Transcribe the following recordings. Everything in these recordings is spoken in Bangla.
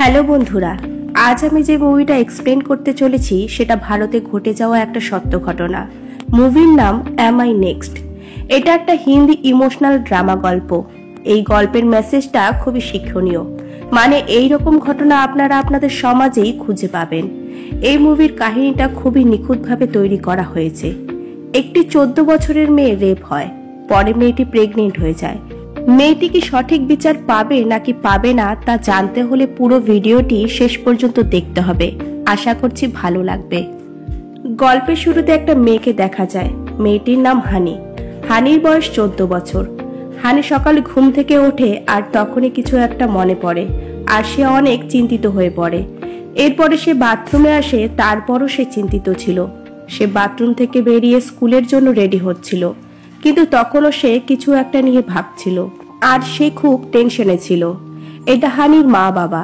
হ্যালো বন্ধুরা, আজ আমি যে মুভিটা এক্সপ্লেন করতে চলেছি সেটা ভারতে ঘটে যাওয়া একটা সত্য ঘটনা। মুভির নাম অ্যাম আই নেক্সট। এটা একটা হিন্দি ইমোশনাল ড্রামা গল্প। এই গল্পের মেসেজটা খুবই শিক্ষণীয়, মানে এই রকম ঘটনা আপনারা আপনাদের সমাজেই খুঁজে পাবেন। এই মুভির কাহিনীটা খুবই নিখুঁতভাবে তৈরি করা হয়েছে। একটি 14 বছরের মেয়ে রেপ হয়, পরে মেয়েটি প্রেগনেন্ট হয়ে যায়। মেয়েটি কি সঠিক বিচার পাবে নাকি পাবে না তা জানতে হলে পুরো ভিডিওটি শেষ পর্যন্ত দেখতে হবে। আশা করছি ভালো লাগবে। গল্পের শুরুতে একটা মেয়েকে দেখা যায়। মেয়েটির নাম হানি। হানির বয়স 14 বছর। হানি সকালে ঘুম থেকে ওঠে আর তখনই কিছু একটা মনে পড়ে, আর সে অনেক চিন্তিত হয়ে পড়ে। এরপরে সে বাথরুমে আসে, তারপরও সে চিন্তিত ছিল। সে বাথরুম থেকে বেরিয়ে স্কুলের জন্য রেডি হচ্ছিল, কিন্তু তখনও সে কিছু একটা নিয়ে ভাবছিল, আর সে খুব টেনশনে ছিল। এটা হানির মা বাবা।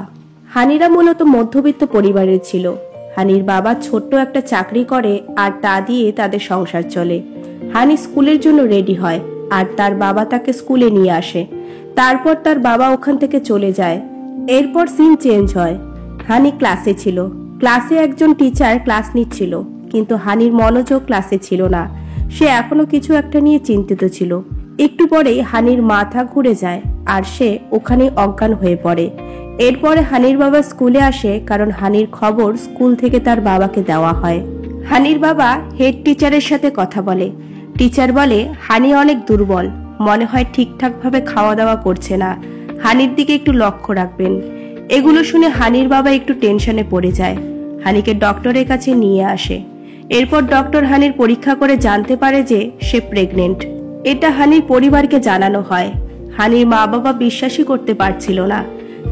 হানিরা মূলত মধ্যবিত্ত পরিবারের ছিল। হানির বাবা ছোট্ট একটা চাকরি করে আর তা দিয়ে তাদের সংসার চলে। হানি স্কুলের জন্য রেডি হয় আর তার বাবা তাকে স্কুলে নিয়ে আসে। তারপর তার বাবা ওখান থেকে চলে যায়। এরপর সিন চেঞ্জ হয়। হানি ক্লাসে ছিল। ক্লাসে একজন টিচার ক্লাস নিচ্ছিল, কিন্তু হানির মনোযোগ ক্লাসে ছিল না। সে এখনো কিছু একটা নিয়ে চিন্তিত ছিল। একটু পরেই হানির মাথা ঘুরে যায় আর সে ওখানে অজ্ঞান হয়ে পড়ে। এরপরে হানির বাবা স্কুলে আসে, কারণ হানির খবর স্কুল থেকে তার বাবাকে দেওয়া হয়। হানির বাবা হেড টিচারের সাথে কথা বলে। টিচার বলে হানি অনেক দুর্বল, মনে হয় ঠিকঠাক ভাবে খাওয়া দাওয়া করছে না, হানির দিকে একটু লক্ষ্য রাখবেন। এগুলো শুনে হানির বাবা একটু টেনশনে পড়ে যায়। হানিকে ডক্টরের কাছে নিয়ে আসে। এরপর ডক্টর হানির পরীক্ষা করে জানতে পারে যে সে প্রেগনেন্ট। এটা হানির পরিবারকে জানানো হয়। হানির মা বাবা বিশ্বাসই করতে পারছিল না।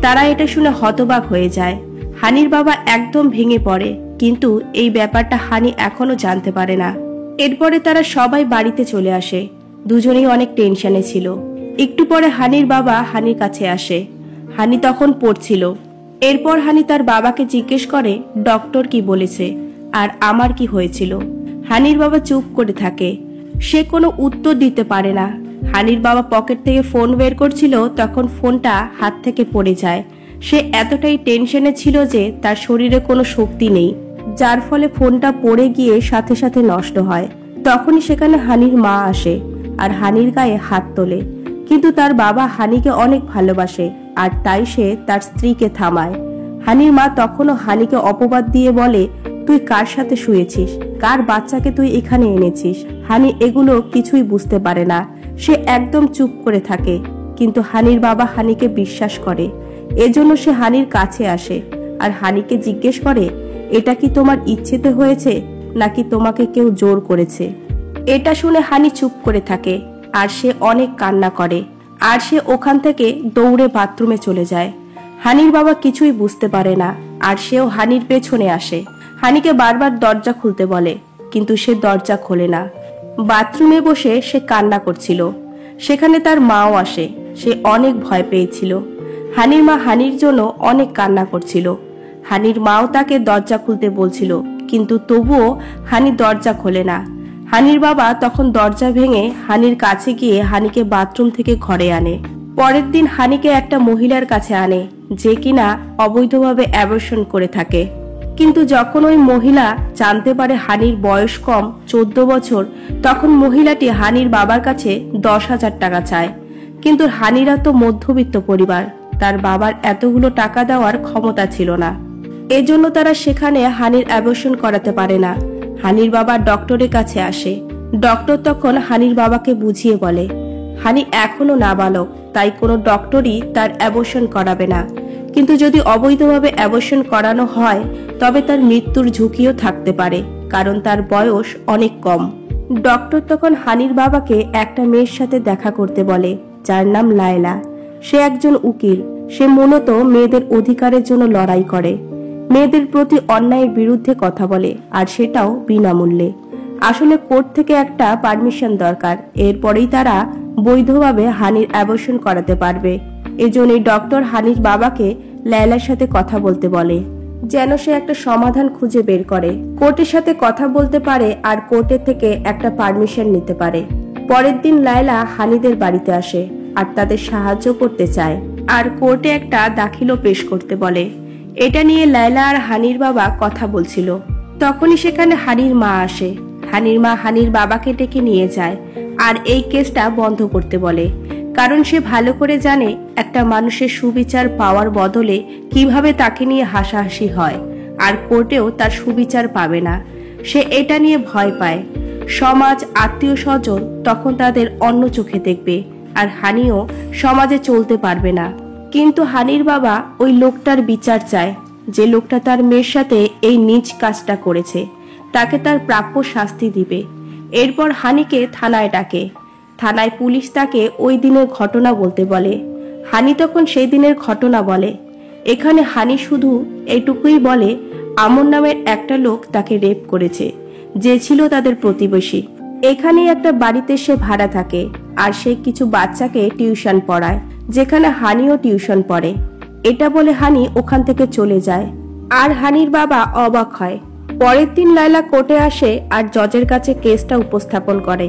তারা এটা শুনে হতবাক হয়ে যায়। হানির বাবা একদম ভেঙে পড়ে, কিন্তু এই ব্যাপারটা হানি এখনো জানতে পারে না। এরপরে তারা সবাই বাড়িতে চলে আসে। দুজনেই অনেক টেনশনে ছিল। একটু পরে হানির বাবা হানির কাছে আসে। হানি তখন পড়ছিল। এরপর হানি তার বাবাকে জিজ্ঞেস করে ডক্টর কি বলেছে আর আমার কি হয়েছিল। হানির বাবা চুপ করে থাকে। সে কোনো উত্তর দিতে পারে না। হানির বাবা পকেট থেকে ফোন বের করছিল, তখন ফোনটা হাত থেকে পড়ে যায়। সে এতটাই টেনশনে ছিল যে তার শরীরে কোনো শক্তি নেই, যার ফলে ফোনটা পড়ে গিয়ে সাথে সাথে নষ্ট হয়। তখনই সেখানে হানির মা আসে আর হানির গায়ে হাত তোলে। কিন্তু তার বাবা হানিকে অনেক ভালোবাসে, আর তাই সে তার স্ত্রীকে থামায়। হানির মা তখনও হানিকে অপবাদ দিয়ে বলে, তুই কার সাথে শুয়েছিস, কার বাচ্চাকে তুই এখানে এনেছিস। হানি এগুলো কিছুই বুঝতে পারে না। সে একদম চুপ করে থাকে। কিন্তু হানির বাবা হানিকে বিশ্বাস করে। এজন্য সে হানির কাছে আসে আর হানিকে জিজ্ঞেস করে, এটা কি তোমার ইচ্ছেতে হয়েছে নাকি তোমাকে কেউ জোর করেছে। এটা শুনে হানি চুপ করে থাকে আর সে অনেক কান্না করে, আর সে ওখান থেকে দৌড়ে বাথরুমে চলে যায়। হানির বাবা কিছুই বুঝতে পারে না, আর সেও হানির পেছনে আসে। হানিকে বারবার দরজা খুলতে বলে, কিন্তু সে দরজা খোলে না। বাথরুমে বসে সে কান্না করছিল। সেখানে তার মাও আসে। সে অনেক ভয় পেয়েছিল। হানির মা হানির জন্য অনেক কান্না করছিল। হানির মাও তাকে দরজা খুলতে বলছিল, কিন্তু তবুও হানি দরজা খোলে না। হানির বাবা তখন দরজা ভেঙে হানির কাছে গিয়ে হানিকে বাথরুম থেকে ঘরে আনে। পরের দিন হানিকে একটা মহিলার কাছে আনে, যে কিনা অবৈধভাবে অ্যাবর্শন করে থাকে। কিন্তু যখন ওই মহিলা জানতে পারে হানির বয়স কম, 14 বছর, তখন মহিলাটি হানির বাবার কাছে 10,000 টাকা চায়। কিন্তু হানিরা তো মধ্যবিত্ত পরিবার, তার বাবার এতগুলো টাকা দেওয়ার ক্ষমতা ছিল না। এজন্য তারা সেখানে হানির অ্যাবর্শন করাতে পারে না। হানির বাবা ডক্টরের কাছে আসে। ডক্টর তখন হানির বাবাকে বুঝিয়ে বলে, হানি এখনো নাবালক, তাই কোনো ডক্টরই তার অ্যাবর্শন করাবে না। কিন্তু যদি অবৈধভাবে অ্যাবর্শন করানো হয় তবে তার মৃত্যুর ঝুঁকিও থাকতে পারে, কারণ তার বয়স অনেক কম। ডক্টর তখন হানির বাবাকে একটা মেয়ের সাথে দেখা করতে বলে, যার নাম লায়লা। সে একজন উকিল। সে মূলত মেয়েদের অধিকারের জন্য লড়াই করে, মেয়েদের প্রতি অন্যায়ের বিরুদ্ধে কথা বলে, আর সেটাও বিনামূল্যে। আসলে কোর্ট থেকে একটা পারমিশন দরকার, এরপরেই তারা বৈধভাবে হানির অ্যাবর্শন করাতে পারবে। এজন্যই ডক্টর হানির বাবাকে লায়লার সাথে কথা বলতে বলে, যেন সে একটা সমাধান খুঁজে বের করে, কোর্টের সাথে কথা বলতে পারে আর কোর্টের থেকে একটা পারমিশন নিতে পারে। পরের দিন লায়লা হানিদের বাড়িতে আসে আর তাদের সাহায্য করতে চায়, আর কোর্টে একটা দাখিলও পেশ করতে বলে। এটা নিয়ে লায়লা আর হানির বাবা কথা বলছিল। তখনই সেখানে হানির মা আসে। হানির মা হানির বাবাকে ডেকে নিয়ে যায় আর এই কেসটা বন্ধ করতে বলে, কারণ সে ভালো করে জানে একটা মানুষের সুবিচার পাওয়ার বদলে কিভাবে তাকে নিয়ে হাসাহাসি হয়, আর কোর্টেও তার সুবিচার পাবে না। সে এটা নিয়ে ভয় পায়। সমাজ, আত্মীয় স্বজন তখন তাদের অন্য চোখে দেখবে, আর হানিও সমাজে চলতে পারবে না। কিন্তু হানির বাবা ওই লোকটার বিচার চায়, যে লোকটা তার মেয়ের সাথে এই নীচ কাজটা করেছে। তাকে তার প্রাপ্য শাস্তি দিবে। এরপর হানিকে থানায় ডাকে। থানায় পুলিশ তাকে ওই দিনের ঘটনা বলতে বলে। হানি তখন সেই দিনের ঘটনা বলে। এখানে হানি শুধু এইটুকুই বলে, আমন নামের একটা লোক তাকে রেপ করেছে, যে ছিল তাদের প্রতিবেশী। এখানে একটা বাড়িতে সে ভাড়া থাকে, আর সে কিছু বাচ্চাকে টিউশন পড়ায়, যেখানে হানিও টিউশন পড়ে। এটা বলে হানি ওখান থেকে চলে যায়। আর হানির বাবা অবাক হয়। পরের দিন লায়লা কোর্টে আসে আর জজের কাছে কেসটা উপস্থাপন করে।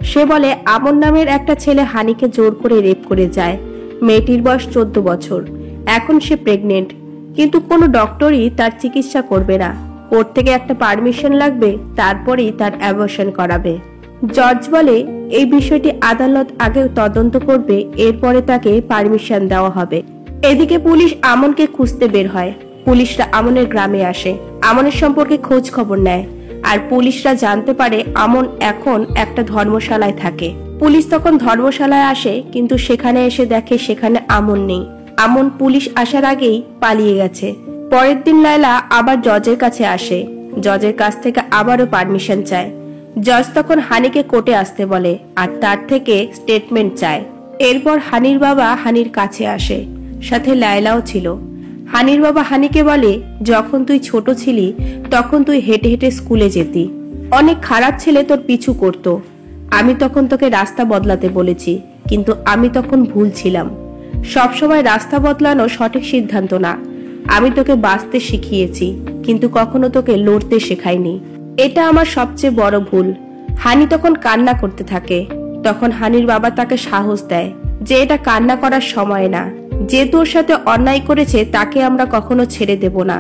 সে বলে আমন নামের একটা ছেলে হানিকে জোর করে রেপ করে যায়। মেয়েটির বয়স 14 বছর। এখন সে প্রেগনেন্ট, কিন্তু কোনো ডক্টরই তার চিকিৎসা করবে না। কোর্ট থেকে একটা পারমিশন লাগবে, তারপরেই তার অ্যাবর্শন করাবে। জজ বলে এই বিষয়টি আদালত আগে তদন্ত করবে, এরপরে তাকে পারমিশন দেওয়া হবে। এদিকে পুলিশ আমনকে খুঁজতে বের হয়। পুলিশরা আমনের গ্রামে আসে, আমনের সম্পর্কে খোঁজ খবর নেয়। আর পুলিশরা জানতে পারে আমন এখন একটা ধর্মশালায় থাকে। পুলিশ তখন ধর্মশালায় আসে, কিন্তু সেখানে এসে দেখে সেখানে আমন নেই। আমন পুলিশ আসার আগেই পালিয়ে গেছে। পরের দিন লায়লা আবার জজের কাছে আসে। জজের কাছ থেকে আবারও পারমিশন চায়। জজ তখন হানিকে কোর্টে আসতে বলে আর তার থেকে স্টেটমেন্ট চায়। এরপর হানির বাবা হানির কাছে আসে, সাথে লায়লাও ছিল। হানির বাবা হানিকে বলে, যখন তুই ছোট ছিলি তখন তুই হেঁটে হেঁটে স্কুলে যেতি। অনেক খারাপ ছেলে তোর পিছু করত। আমি তখন তোকে রাস্তা বদলাতে বলেছি, কিন্তু আমি তখন ভুল ছিলাম। সবসময় রাস্তা বদলানো সঠিক সিদ্ধান্ত না। আমি তোকে বাঁচতে শিখিয়েছি, কিন্তু কখনো তোকে লড়তে শেখাইনি। এটা আমার সবচেয়ে বড় ভুল। হানি তখন কান্না করতে থাকে। তখন হানির বাবা তাকে সাহস দেয় যে এটা কান্না করার সময় না। যে তোর সাথে অন্যায় করেছে তাকে আমরা কখনো ছেড়ে দেব না,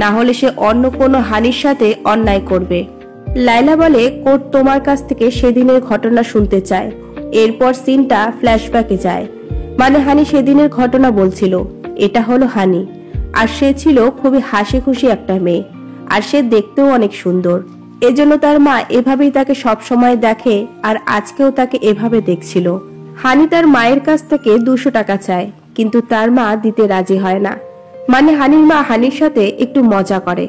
না হলে সে অন্য কোনো হানির সাথে অন্যায় করবে। লায়লা বলে, কোর্ট তোমার কাছ থেকে সেদিনের ঘটনা শুনতে চায়। এরপর সিনটা ফ্ল্যাশব্যাকে যায়। মানে হানি সেদিনের ঘটনা বলছিল। এটা হলো হানি, আর সে ছিল খুবই হাসি খুশি একটা মেয়ে, আর সে দেখতেও অনেক সুন্দর। এজন্য তার মা এভাবেই তাকে সব সময় দেখে, আর আজকেও তাকে এভাবে দেখছিল। হানি তার মায়ের কাছ থেকে 200 টাকা চায়, কিন্তু তার মা দিতে রাজি হয় না। মানে হানির মা হানির সাথে একটু মজা করে।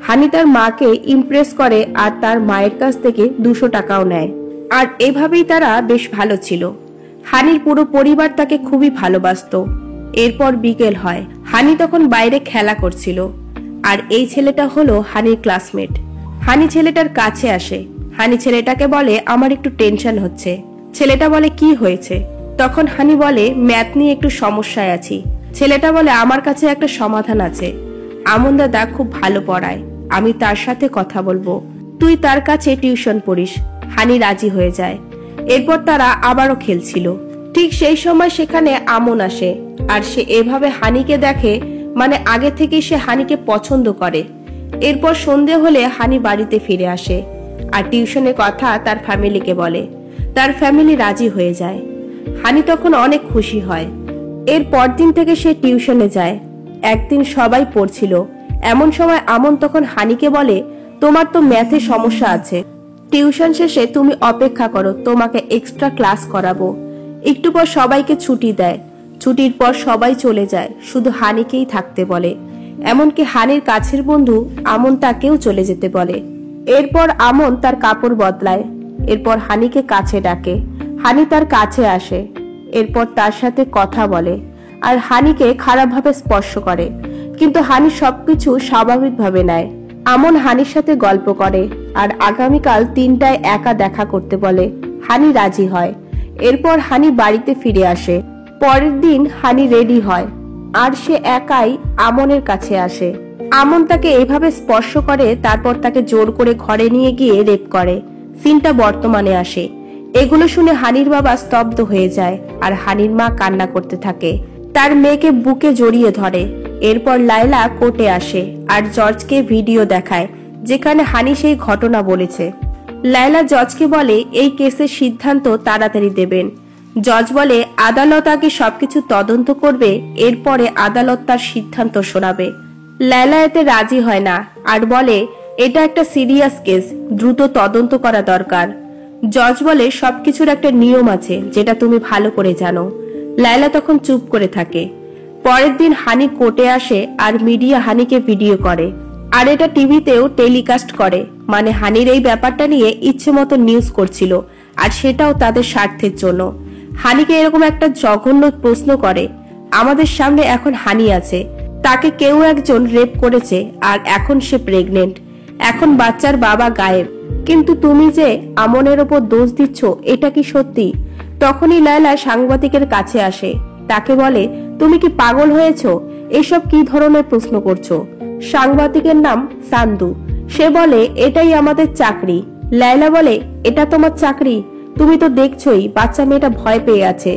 হানি তার মাকে ইমপ্রেস করে আর তার মায়ের কাছ থেকে 200 টাকাও নেয়। আর এভাবেই তারা বেশ ভালো ছিল। হানির পুরো পরিবার তাকে খুবই ভালোবাসতো। এরপর বিকেল হয়। হানি তখন বাইরে খেলা করছিল, আর এই ছেলেটা হলো হানির ক্লাসমেট। হানি ছেলেটার কাছে আসে। হানি ছেলেটাকে বলে, আমার একটু টেনশন হচ্ছে। ছেলেটা বলে, কি হয়েছে? তখন হানি বলে, ম্যাথ নিয়ে একটু সমস্যায় আছি। ছেলেটা বলে, আমার কাছে একটা সমাধান আছে। আমন দাদা খুব ভালো পড়ায়, আমি তার সাথে কথা বলবো, তুই তার কাছে টিউশন পড়িস। হানি রাজি হয়ে যায়। এরপর তারা আবারও খেলছিল। ঠিক সেই সময় সেখানে আমন আসে, আর সে এভাবে হানিকে দেখে, মানে আগে থেকেই সে হানিকে পছন্দ করে। এরপর সন্ধে হলে হানি বাড়িতে ফিরে আসে, আর টিউশনের কথা তার ফ্যামিলিকে বলে। তার ফ্যামিলি রাজি হয়ে যায়। হানি তখন অনেক খুশি হয়। এর পরদিন থেকে সে টিউশনে যায়। একদিন সবাই পড়ছিল, এমন সময় আমন তখন হানিকে বলে, তোমার তো ম্যাথে সমস্যা আছে, টিউশন শেষে তুমি অপেক্ষা করো, তোমাকে এক্সট্রা ক্লাস করাবো। একটু পর সবাইকে ছুটি দেয়। ছুটির পর সবাই চলে যায়, শুধু হানিকেই থাকতে বলে। এমনকি হানির কাছের বন্ধু আমন তাকেও চলে যেতে বলে। এরপর আমন তার কাপড় বদলায়। এরপর হানিকে কাছে ডাকে। হানি তার কাছে আসে। এরপর তার সাথে কথা বলে, আর হানিকে খারাপভাবে স্পর্শ করে, কিন্তু হানি সবকিছু স্বাভাবিকভাবে নেয়। আমন হানির সাথে গল্প করে, আর আগামীকাল 3টায় একা দেখা করতে বলে। হানি রাজি হয়। এরপর হানি বাড়িতে ফিরে আসে। পরের দিন হানি রেডি হয়, আর সে একাই আমনের কাছে আসে। আমন তাকে এভাবে স্পর্শ করে, তারপর তাকে জোর করে ঘরে নিয়ে গিয়ে রেপ করে। সিনটা বর্তমানে আসে। এগুলো শুনে হানির বাবা স্তব্ধ হয়ে যায়, আর হানির মা কান্না করতে থাকে। তার মেয়েকে বুকে জড়িয়ে ধরে। এরপর লায়লা কোর্টে আসে আর জজকে ভিডিও দেখায় যেখানে হানি সেই ঘটনা বলেছে। লায়লা জজকে বলে এই কেসের সিদ্ধান্ত তাড়াতাড়ি দেবেন। জজ বলে আদালত আগে সবকিছু তদন্ত করবে, এরপরে আদালত তার সিদ্ধান্ত শোনাবে। লায়লা এতে রাজি হয় না আর বলে এটা একটা সিরিয়াস কেস, দ্রুত তদন্ত করা দরকার। জজ বলে সবকিছুর একটা নিয়ম আছে যেটা তুমি ভালো করে জানো। লায়লা তখন চুপ করে থাকে। পরের দিন হানি কোর্টে আসে আর মিডিয়া হানিকে ভিডিও করে আর এটা টিভিতেও টেলিকাস্ট করে, মানে হানির এই ব্যাপারটা নিয়ে ইচ্ছে মতো নিউজ করছিল আর সেটাও তাদের স্বার্থের জন্য। হানিকে এরকম একটা জঘন্য প্রশ্ন করে, আমাদের সামনে এখন হানি আছে, তাকে কেউ একজন রেপ করেছে আর এখন সে প্রেগনেন্ট, এখন বাচ্চার বাবা গায়েব, কিন্তু তুমি যে আমনের ওপর দোষ দিচ্ছ এটা কি সত্যি? তখনই লায়লা সাংবাদিকের কাছে আসে, তাকে বলে তুমি কি পাগল হয়েছো, এসব কি ধরনের প্রশ্ন করছো? সাংবাদিকের নাম সান্দু। সে বলে এটাই আমাদের চাকরি। লায়লা বলে এটা তোমার চাকরি? তুমি তো দেখছোই বাচ্চা মেয়েটা ভয় পেয়ে আছে,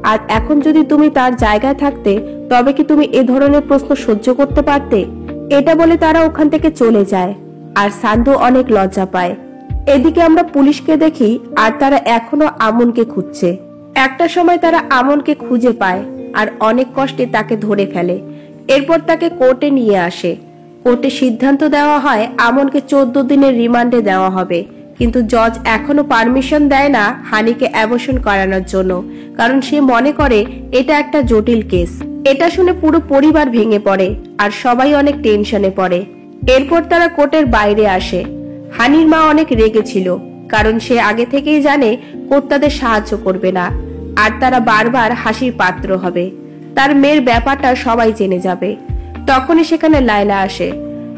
আর এখন যদি তুমি তার জায়গায় থাকতে তবে কি তুমি এ ধরনের প্রশ্ন সহ্য করতে পারতে? এটা বলে তারা ওখান থেকে চলে যায় আর সান্দু অনেক লজ্জা পায়। এদিকে আমরা পুলিশকে দেখি আর তারা এখনো আমনকে খুঁজছে। একটা সময় তারা আমনকে খুঁজে পায় আর অনেক কষ্টে তাকে ধরে ফেলে। এরপর তাকে কোর্টে নিয়ে আসে। কোর্টে সিদ্ধান্ত দেওয়া হয় আমনকে 14 দিনের রিমান্ডে দেওয়া হবে, কিন্তু জজ এখনো পারমিশন দেয় না হানিকে অ্যাবর্শন করানোর জন্য, কারণ সে মনে করে এটা একটা জটিল কেস। এটা শুনে পুরো পরিবার ভেঙে পড়ে আর সবাই অনেক টেনশনে পড়ে। এরপর তারা কোর্টের বাইরে আসে। হানির মা অনেক রেগে ছিল, কারণ সে আগে থেকেই জানে কোর্ট তাদের সাহায্য করবে না আর তারা বারবার হাসির পাত্র হবে। তার মেয়ের ব্যাপারটা সবাই জেনে যাবে। তখনই সেখানে লায়লা আসে।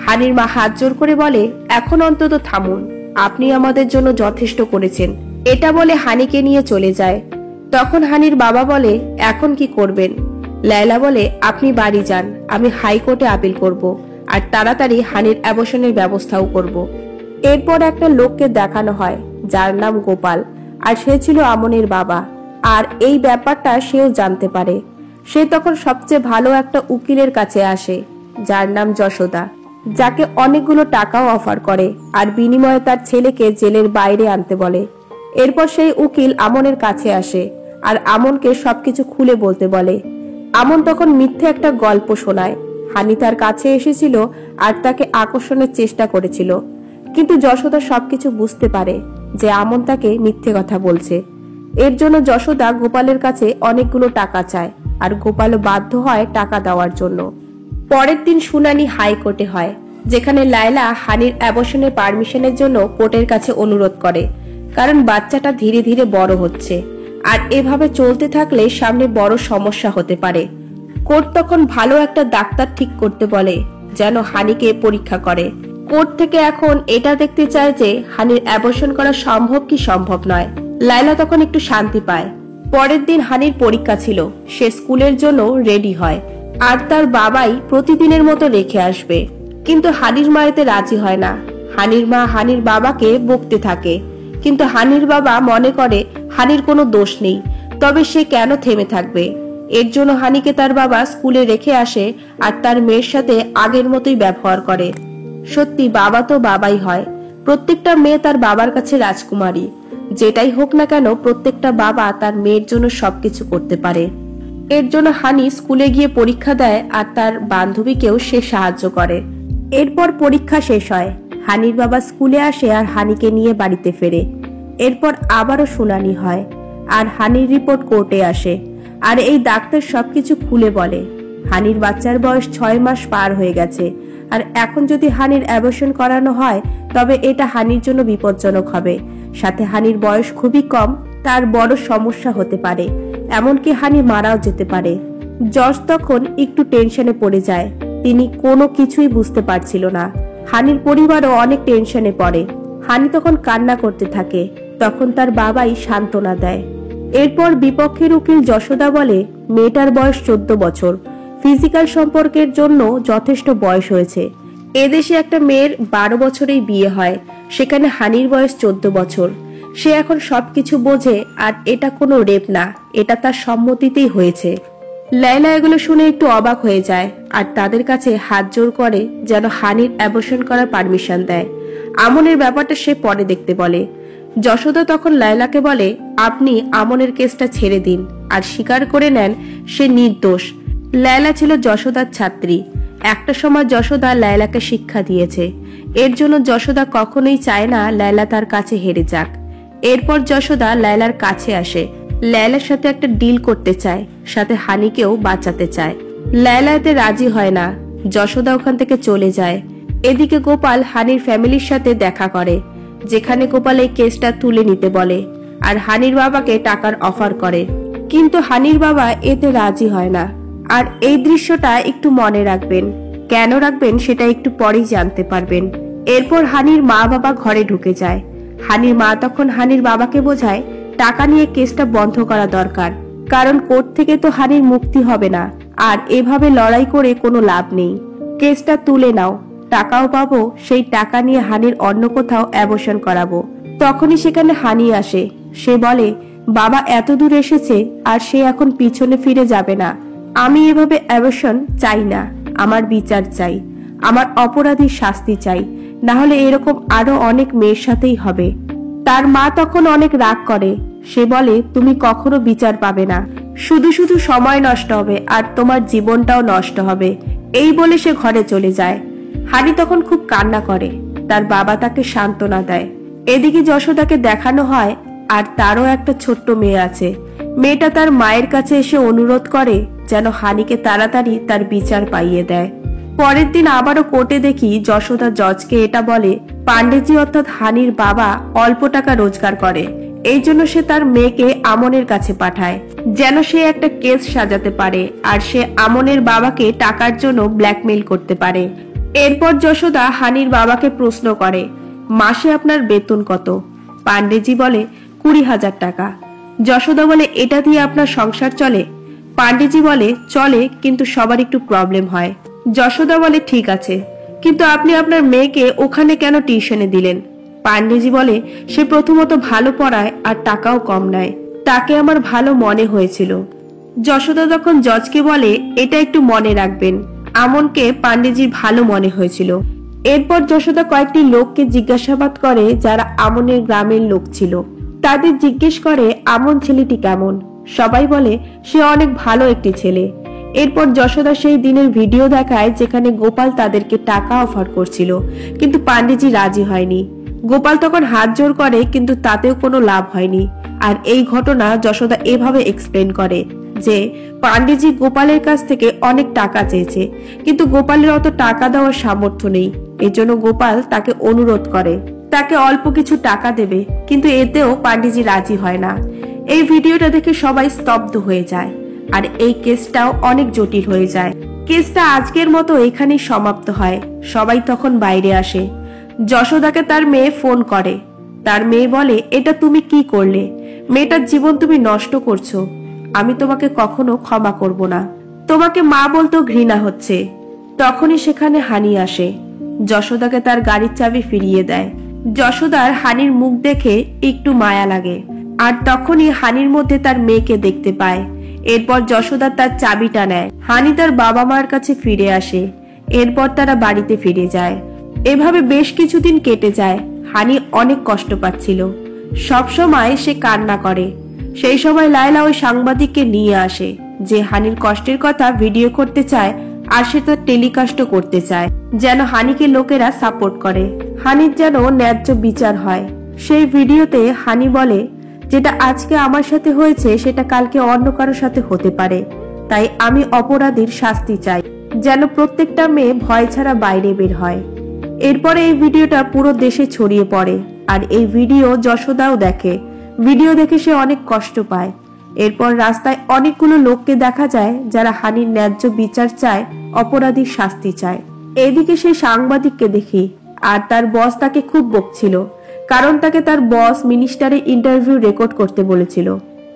হানির মা হাত জোর করে বলে এখন অন্তত থামুন, আপনি আমাদের জন্য যথেষ্ট করেছেন। এটা বলে হানিকে নিয়ে চলে যায়। তখন হানির বাবা বলে এখন কি করবেন? লায়লা বলে আপনি বাড়ি যান, আমি হাইকোর্টে আপিল করব আর তাড়াতাড়ি হানির অ্যাবর্শনের ব্যবস্থাও করব। এরপর একটা লোককে দেখানো হয় যার নাম গোপাল, আর সে ছিল আমনের বাবা, আর এই ব্যাপারটা সেও জানতে পারে। সে তখন সবচেয়ে ভালো একটা উকিলের কাছে আসে যার নাম যশোদা, যাকে অনেকগুলো টাকাও অফার করে আর বিনিময়ে তার ছেলেকে জেলের বাইরে আনতে বলে। এরপর সেই উকিল আমনের কাছে আসে আর আমনকে সবকিছু খুলে বলতে বলে। আমন তখন মিথ্যে একটা গল্প শোনায়। হানি তার কাছে এসেছিল আর তাকে আকর্ষণের চেষ্টা করেছিল, কিন্তু যশোদা সবকিছু বুঝতে পারে যে আমন তাকে মিথ্যে কথা বলছে। এর জন্য যশোদা গোপালের কাছে অনেকগুলো টাকা চায় আর গোপালও বাধ্য হয় টাকা দেওয়ার জন্য। পরের দিন শুনানি হাইকোর্টে হয়, যেখানে লায়লা হানির অ্যাবর্শনের পারমিশনের জন্য কোর্টের কাছে অনুরোধ করে, কারণ বাচ্চাটা ধীরে ধীরে বড় হচ্ছে আর এভাবে চলতে থাকলে সামনে বড় সমস্যা হতে পারে। কোর্ট তখন ভালো একটা ডাক্তার ঠিক করতে বলে যেন হানিকে পরীক্ষা করে। কোর্ট থেকে এখন এটা দেখতে চায় যে হানির অ্যাবর্শন করা সম্ভব কি সম্ভব নয়। লায়লা তখন একটু শান্তি পায়। পরের দিন হানির পরীক্ষা ছিল, সে স্কুলের জন্য রেডি হয় আর তার বাবাই প্রতিদিনের মতো রেখে আসবে, কিন্তু হানির মা এতে রাজি হয় না। হানির মা হানির বাবাকে বকতে থাকে, কিন্তু হানির বাবা মনে করে হানির কোনো দোষ নেই, তবে সে কেন থেমে থাকবে। এর জন্য হানিকে তার বাবা স্কুলে রেখে আসে আর তার মেয়ের সাথে আগের মতোই ব্যবহার করে। সত্যি বাবা তো বাবাই হয়, প্রত্যেকটা মেয়ে তার বাবার কাছে রাজকুমারী। যেটাই হোক না কেন প্রত্যেকটা বাবা তার মেয়ের জন্য সবকিছু করতে পারে। এর জন্য হানি স্কুলে গিয়ে পরীক্ষা দেয় আর তার বান্ধবীকেও সে সাহায্য করে। এরপর পরীক্ষা শেষ হয়, হানির বাবা স্কুলে আসে আর হানিকে নিয়ে বাড়িতে ফেরে। এরপর আবারও শুনানি হয় আর হানির রিপোর্ট কোর্টে আসে আর এই ডাক্তার সবকিছু খুলে বলে। হানির বাচ্চার বয়স 6 মাস পার হয়ে গেছে আর এখন যদি হানির অ্যাবর্শন করানো হয় তবে এটা হানির জন্য বিপজ্জনক হবে। সাথে হানির বয়স খুবই কম, তার বড় সমস্যা হতে পারে, এমনকি হানি মারাও যেতে পারে। জজ তখন একটু টেনশনে পড়ে যায়, তিনি কোনো কিছুই বুঝতে পারছিল না। হানির পরিবারও অনেক টেনশনে পড়ে। হানি তখন কান্না করতে থাকে, তখন তার বাবাই সান্ত্বনা দেয়। এরপর বিপক্ষের উকিল যশোদা বলে মেয়েটার বয়স 14 বছর, ফিজিক্যাল সম্পর্কের জন্য যথেষ্ট বয়স হয়েছে। এদেশে একটা মেয়ের 12 বছরেই বিয়ে হয়, সেখানে হানির বয়স 14 বছর। সে এখন সবকিছু বোঝে আর এটা কোনো রেপ না, এটা তার সম্মতিতেই হয়েছে। লায়লা এগুলো শুনে একটু অবাক হয়ে যায় আর তাদের কাছে হাত জোর করে যেন হানির অ্যাবর্শন করার পারমিশন দেয়। আমনের ব্যাপারটা সে পরে দেখতে বলে। যশোদা তখন লায়লাকে বলে, আপনি আমনের কেসটা ছেড়ে দিন আর স্বীকার করে নেন সে নির্দোষ। লায়লা ছিল যশোদার ছাত্রী। একটা সময় যশোদা লায়লাকে শিক্ষা দিয়েছে। এর জন্য যশোদা কখনোই চায় না লায়লা তার কাছে হেরে যাক। এরপর যশোদা লায়লার কাছে আসে, লায়লার সাথে একটা ডিল করতে চায়, সাথে হানিকেও বাঁচাতে চায়। লায়লা এতে রাজি হয় না। যশোদা ওখান থেকে চলে যায়। এদিকে গোপাল হানির ফ্যামিলির সাথে দেখা করে, যেখানে গোপাল এই কেসটা তুলে নিতে বলে আর হানির বাবাকে টাকার অফার করে, কিন্তু হানির বাবা এতে রাজি হয় না। আর এই দৃশ্যটা একটু মনে রাখবেন, কেন রাখবেন সেটা একটু পরেই জানতে পারবেন। এরপর হানির মা বাবা ঘরে ঢুকে যায়। হানির মা তখন হানির বাবাকে বোঝায় টাকা নিয়ে কেসটা বন্ধ করা দরকার, কারণ কোর্ট থেকে তো হানির মুক্তি হবে না, আর এভাবে লড়াই করে কোনো লাভ নেই। কেসটা তুলে নাও, টাকাও পাবো, সেই টাকা নিয়ে হানির অন্য কোথাও অ্যাবর্শন করাবো। তখনই সেখানে হানি আসে। সে বলে, বাবা এত দূর এসেছে আর সে এখন পিছনে ফিরে যাবে না। আমি এভাবে অ্যাবর্শন চাই না, আমার বিচার চাই, আমার অপরাধীর শাস্তি চাই, না হলে এরকম আরো অনেক মেয়ের সাথেই হবে। তার মা তখন অনেক রাগ করে। সে বলে, তুমি কখনো বিচার পাবে না, শুধু শুধু সময় নষ্ট হবে আর তোমার জীবনটাও নষ্ট হবে। এই বলে সে ঘরে চলে যায়। হানি তখন খুব কান্না করে। তার বাবা তাকে সান্ত্বনা দেয়। এদিকে যশোদাকে দেখানো হয় আর তারও একটা ছোট্ট মেয়ে আছে। মেয়েটা তার মায়ের কাছে এসে অনুরোধ করে যেন হানিকে তাড়াতাড়ি তার বিচার পাইয়ে দেয়। পরের দিন আবারও কোর্টে দেখি যশোদা জজকে এটা বলে, পান্ডেজি অর্থাৎ হানির বাবা অল্প টাকা রোজগার করে, এই জন্য সে তার মেয়েকে আমনের কাছে পাঠায় যেন সে একটা কেস সাজাতে পারে আর সে আমনের বাবাকে টাকার জন্য ব্ল্যাকমেইল করতে পারে। এরপর যশোদা হানির বাবাকে প্রশ্ন করে, মাসে আপনার বেতন কত? পান্ডেজি বলে, 20,000 টাকা। যশোদা বলে, এটা দিয়ে আপনার সংসার চলে? পান্ডেজি বলে, চলে, কিন্তু সবার একটু প্রবলেম হয়। যশোদা বলে, ঠিক আছে, কিন্তু আপনি আপনার মেয়েকে ওখানে কেন টিউশনে দিলেন? পান্ডেজি বলে, সে প্রথমত ভালো পড়ায় আর টাকাও কম নেয়, তাকে আমার ভালো মনে হয়েছিল। যশোদা তখন জজকে বলে, এটা একটু মনে রাখবেন, আমনকে পান্ডেজির ভালো মনে হয়েছিল। এরপর যশোদা কয়েকটি লোককে জিজ্ঞাসাবাদ করে যারা আমনের গ্রামের লোক ছিল। তাদের জিজ্ঞেস করে আমন ছেলেটি কেমন। সবাই বলে সে অনেক ভালো একটি ছেলে। এরপর যশোদা সেই দিনের ভিডিও দেখায় যেখানে গোপাল তাদেরকে টাকা অফার করছিল, কিন্তু পান্ডেজি রাজি হয়নি। গোপাল তখন হাত জোর করে, কিন্তু তাতেও কোনো লাভ হয়নি। আর এই ঘটনা যশোদা এভাবে এক্সপ্লেন করে যে পান্ডেজি গোপালের কাছ থেকে অনেক টাকা চেয়েছে, কিন্তু গোপালের অত টাকা দেওয়ার সামর্থ্য নেই। এজন্য গোপাল তাকে অনুরোধ করে তাকে অল্প কিছু টাকা দেবে, কিন্তু এতেও পান্ডেজি রাজি হয় না। এই ভিডিওটা দেখে সবাই স্তব্ধ হয়ে যায় আর এই কেসটাও অনেক জটিল হয়ে যায়। কেসটা আজকের মতো এখানেই সমাপ্ত হয়। সবাই তখন বাইরে আসে। যশোদাকে তার মেয়ে ফোন করে। তার মেয়ে বলে, এটা তুমি কি করলে? মেয়েটার জীবন তুমি নষ্ট করছো। আমি তোমাকে কখনো ক্ষমা করব না। তোমাকে মা বলতেও ঘৃণা হচ্ছে। তখনই সেখানে হানি আসে। যশোদাকে তার গাড়ির চাবি ফিরিয়ে দেয়। যশোদার হানির মুখ দেখে একটু মায়া লাগে, আর তখনই হানির মধ্যে তার মেয়েকে দেখতে পায়। এরপর যশোদা তার চাবিটা নেয়। হানি তার বাবা মার কাছে ফিরে আসে। এরপর তারা বাড়িতে ফিরে যায়। এভাবে বেশ কিছুদিন কেটে যায়। হানি অনেক কষ্ট পাচ্ছিল। সবসময় সে কান্না করে। সেই সময় লায়লা ওই সাংবাদিককে নিয়ে আসে যে হানির কষ্টের কথা ভিডিও করতে চায় আর সে তার টেলিকাস্টও করতে চায় যেন হানিকে লোকেরা সাপোর্ট করে, হানির যেন ন্যায্য বিচার হয়। সেই ভিডিওতে হানি বলে, যেটা আজকে আমার সাথে হয়েছে সেটা কালকে অন্য কারোর সাথে হতে পারে, তাই আমি অপরাধীর শাস্তি চাই, যেন প্রত্যেকটা মেয়ে ভয় ছাড়া বাইরে বের হয়। এরপরে এই ভিডিওটা পুরো দেশে ছড়িয়ে পড়ে আর এই ভিডিও যশোদাও দেখে। ভিডিও দেখে সে অনেক কষ্ট পায়। এরপর রাস্তায় অনেকগুলো লোককে দেখা যায় যারা হানির ন্যায্য বিচার চায়, অপরাধীর শাস্তি চায়। এদিকে সে সাংবাদিককে দেখি আর তার বস তাকে খুব বকছিল, কারণ তাকে তার বস মিনিস্টারের ইন্টারভিউ রেকর্ড করতে বলেছিল,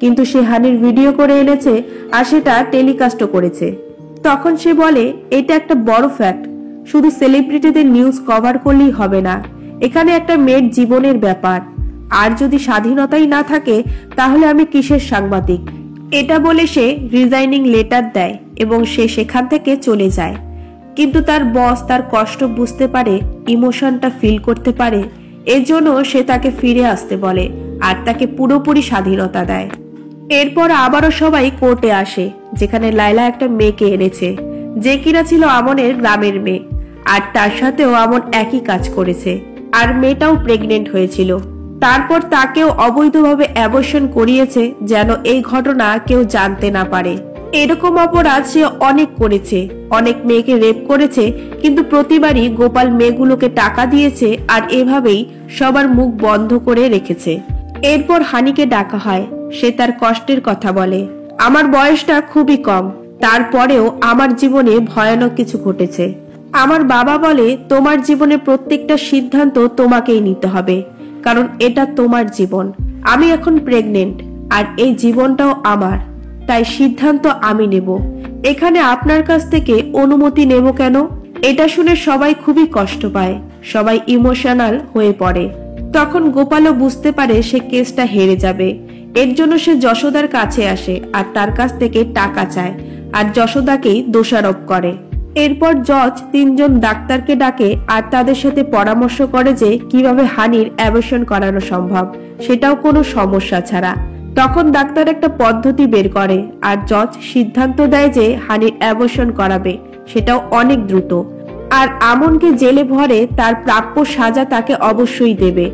কিন্তু সে হানির ভিডিও করে এনেছে আর সেটা টেলিকাস্টও করেছে। তখন সে বলে, এটা একটা বড় ফ্যাক্ট, শুধু সেলিব্রিটিদের নিউজ কভার করলেই হবে না, এখানে একটা মেয়ের জীবনের ব্যাপার। আর যদি স্বাধীনতাই না থাকে তাহলে আমি কিসের সাংবাদিক? এটা বলে সে রিজাইনিং লেটার দেয় এবং সে সেখান থেকে চলে যায়। কিন্তু তার বস তার কষ্ট বুঝতে পারে, ইমোশনটা ফিল করতে পারে, এজন্য সে তাকে ফিরে আসতে বলে আর তাকে পুরোপুরি স্বাধীনতা দেয়। এরপর আবারও সবাই কোর্টে আসে, যেখানে লায়লা একটা মেয়েকে এনেছে, যে কিনা ছিল আমনের গ্রামের মেয়ে, আর তার সাথেও আমন একই কাজ করেছে, আর মেয়েটাও প্রেগনেন্ট হয়েছিল। তারপর তাকেও অবৈধভাবে অ্যাবর্শন করিয়েছে, যেন এই ঘটনা কেউ জানতে না পারে। এরকম অপরাধ সে অনেক করেছে, অনেক মেয়েকে রেপ করেছে, কিন্তু প্রতিবারই গোপাল মেয়েগুলোকে টাকা দিয়েছে আর এভাবেই সবার মুখ বন্ধ করে রেখেছে। এরপর হানিকে ডাকা হয়, সে তার কষ্টের কথা বলে। আমার বয়সটা খুবই কম, তারপরেও আমার জীবনে ভয়ানক কিছু ঘটেছে। আমার বাবা বলে তোমার জীবনের প্রত্যেকটা সিদ্ধান্ত তোমাকেই নিতে হবে, কারণ এটা তোমার জীবন। আমি এখন প্রেগনেন্ট আর এই জীবনটাও আমার, তাই সিদ্ধান্ত আমি নেব। এখানে আপনার কাছ থেকে অনুমতি নেব কেন? এটা শুনে সবাই খুবই কষ্ট পায়, সবাই ইমোশনাল হয়ে পড়ে। তখন গোপালও বুঝতে পারে সে কেসটা হেরে যাবে। এর জন্য সে যশোদার কাছে আসে আর তার কাছ থেকে টাকা চায় আর যশোদাকেই দোষারোপ করে। এরপর জজ 3 জন ডাক্তারকে ডাকে আর তাদের সাথে পরামর্শ করে যে কিভাবে হানির অ্যাবর্শন করানো সম্ভব, সেটাও কোনো সমস্যা ছাড়া। তখন ডাক্তার একটা পদ্ধতি বের করে আর জজ সিদ্ধান্ত দেয় যে হানির অ্যাবর্শন করাবে, সেটাও অনেক দ্রুত। আর আমনকে জেলে ভরে তার প্রাপ্য সাজা তাকে অবশ্যই দেবে।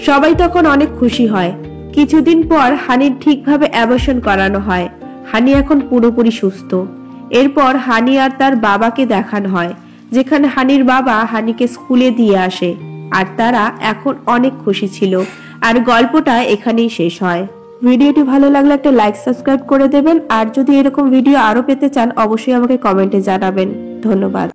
সবাই তখন অনেক খুশি হয়। কিছুদিন পর হানির ঠিকভাবে অ্যাবর্শন করানো হয়। হানি এখন পুরোপুরি সুস্থ। এরপর হানি আর তার বাবাকে দেখানো হয়, যেখানে হানির বাবা হানিকে স্কুলে দিয়ে আসে, আর তারা এখন অনেক খুশি ছিল। আর গল্পটা এখানেই শেষ হয়। ভিডিওটি ভালো লাগলে একটা লাইক সাবস্ক্রাইব করে দেবেন, আর যদি এরকম ভিডিও আরো পেতে চান অবশ্যই আমাকে কমেন্টে জানাবেন। ধন্যবাদ।